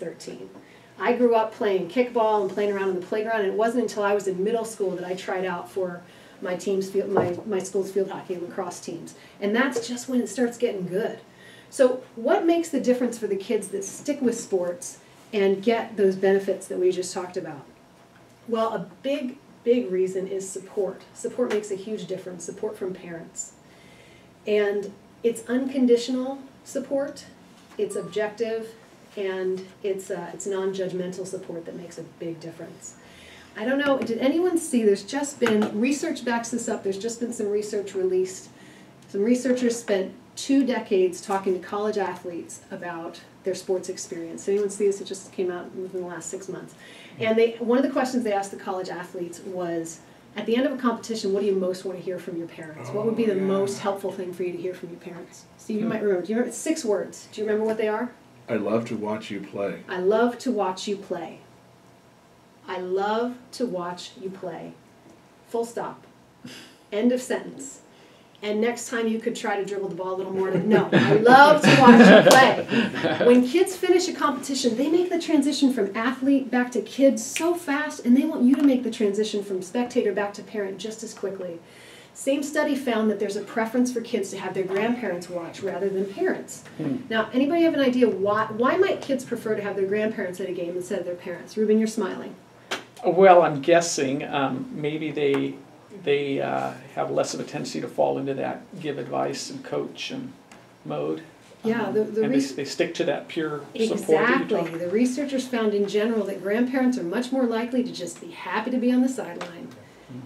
13. I grew up playing kickball and playing around on the playground, and it wasn't until I was in middle school that I tried out for my team's field, my school's field hockey and lacrosse teams. And that's just when it starts getting good. So what makes the difference for the kids that stick with sports and get those benefits that we just talked about? Well, a big reason is support. Support makes a huge difference, support from parents. And it's unconditional support, it's objective, and it's non-judgmental support that makes a big difference. I don't know, did anyone see, there's just been, research backs this up, there's just been some research released. Some researchers spent 2 decades talking to college athletes about their sports experience. Anyone see this? It just came out within the last 6 months. And one of the questions they asked the college athletes was, at the end of a competition, what do you most want to hear from your parents? What would be the most helpful thing for you to hear from your parents? Steve, you might remember. Do you remember? It's 6 words. Do you remember what they are? I love to watch you play. I love to watch you play. I love to watch you play. Full stop. End of sentence. And next time you could try to dribble the ball a little more. No, I love to watch you play. When kids finish a competition, they make the transition from athlete back to kid so fast, and they want you to make the transition from spectator back to parent just as quickly. Same study found that there's a preference for kids to have their grandparents watch rather than parents. Now, anybody have an idea why might kids prefer to have their grandparents at a game instead of their parents? Ruben, you're smiling. Well, I'm guessing maybe they have less of a tendency to fall into that give advice and coach and mode. Yeah, and they stick to that pure support. Exactly. The researchers found in general that grandparents are much more likely to just be happy to be on the sideline.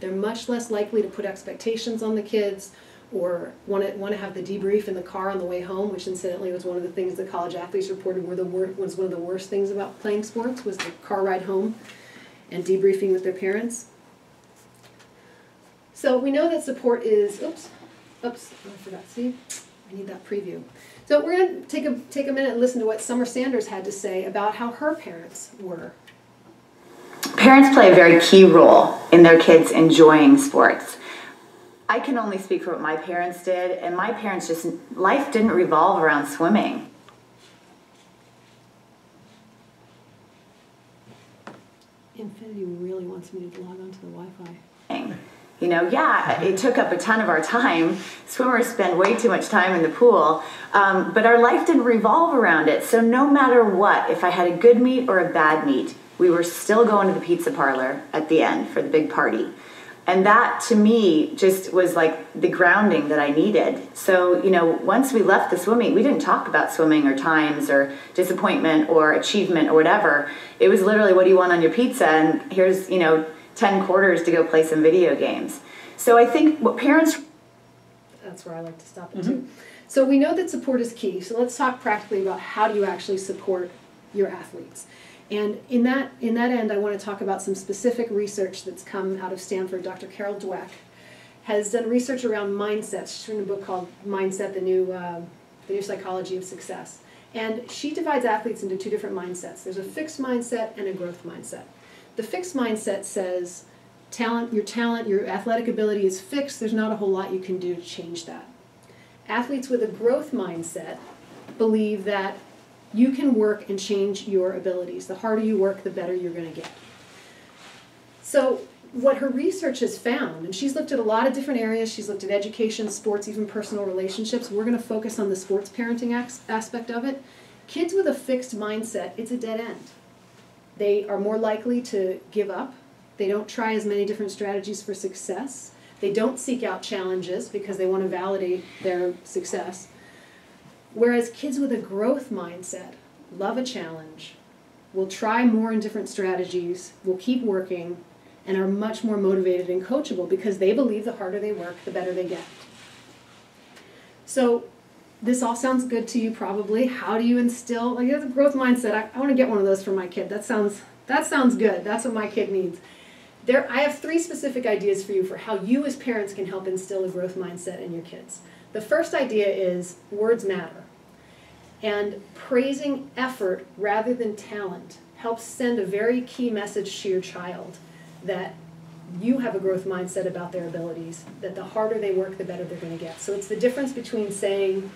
They're much less likely to put expectations on the kids or want to have the debrief in the car on the way home, which incidentally was one of the things the college athletes reported was one of the worst things about playing sports, was the car ride home and debriefing with their parents. So we know that support is, oops, I forgot, see, I need that preview. So we're going to take a minute and listen to what Summer Sanders had to say about how her parents were. Parents play a very key role in their kids enjoying sports. I can only speak for what my parents did, and my parents life didn't revolve around swimming. Infinity really wants me to log on to the Wi-Fi. You know, yeah, it took up a ton of our time. Swimmers spend way too much time in the pool, but our life didn't revolve around it. So no matter what, if I had a good meet or a bad meet, we were still going to the pizza parlor at the end for the big party. And that, to me, just was like the grounding that I needed. So, you know, once we left the swimming, we didn't talk about swimming or times or disappointment or achievement or whatever. It was literally, what do you want on your pizza? And here's, 10 quarters to go play some video games. So I think what parents... That's where I like to stop it too. So we know that support is key. So let's talk practically about how do you actually support your athletes. And in that end, I want to talk about some specific research that's come out of Stanford. Dr. Carol Dweck has done research around mindsets. She's written a book called Mindset, the New Psychology of Success. And she divides athletes into 2 different mindsets. There's a fixed mindset and a growth mindset. The fixed mindset says your athletic ability is fixed. There's not a whole lot you can do to change that. Athletes with a growth mindset believe that you can work and change your abilities. The harder you work, the better you're going to get. So what her research has found, and she's looked at a lot of different areas. She's looked at education, sports, even personal relationships. We're going to focus on the sports parenting aspect of it. Kids with a fixed mindset, it's a dead end. They are more likely to give up. They don't try as many different strategies for success. They don't seek out challenges because they want to validate their success. Whereas kids with a growth mindset love a challenge, will try more and different strategies, will keep working, and are much more motivated and coachable because they believe the harder they work, the better they get. So this all sounds good to you probably. How do you instill the growth mindset? I want to get one of those for my kid. That sounds good. That's what my kid needs. I have 3 specific ideas for you for how you as parents can help instill a growth mindset in your kids. The first idea is words matter. And praising effort rather than talent helps send a very key message to your child that you have a growth mindset about their abilities, that the harder they work, the better they're going to get. So it's the difference between saying,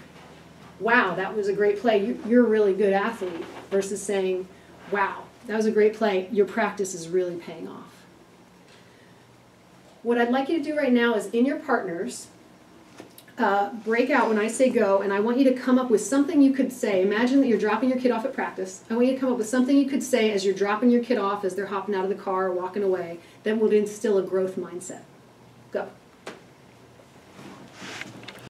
wow, that was a great play, you're a really good athlete, versus saying, wow, that was a great play. Your practice is really paying off. What I'd like you to do right now is in your partners, break out when I say go, and I want you to come up with something you could say. Imagine that you're dropping your kid off at practice. I want you to come up with something you could say as you're dropping your kid off, as they're hopping out of the car or walking away, that would instill a growth mindset. Go.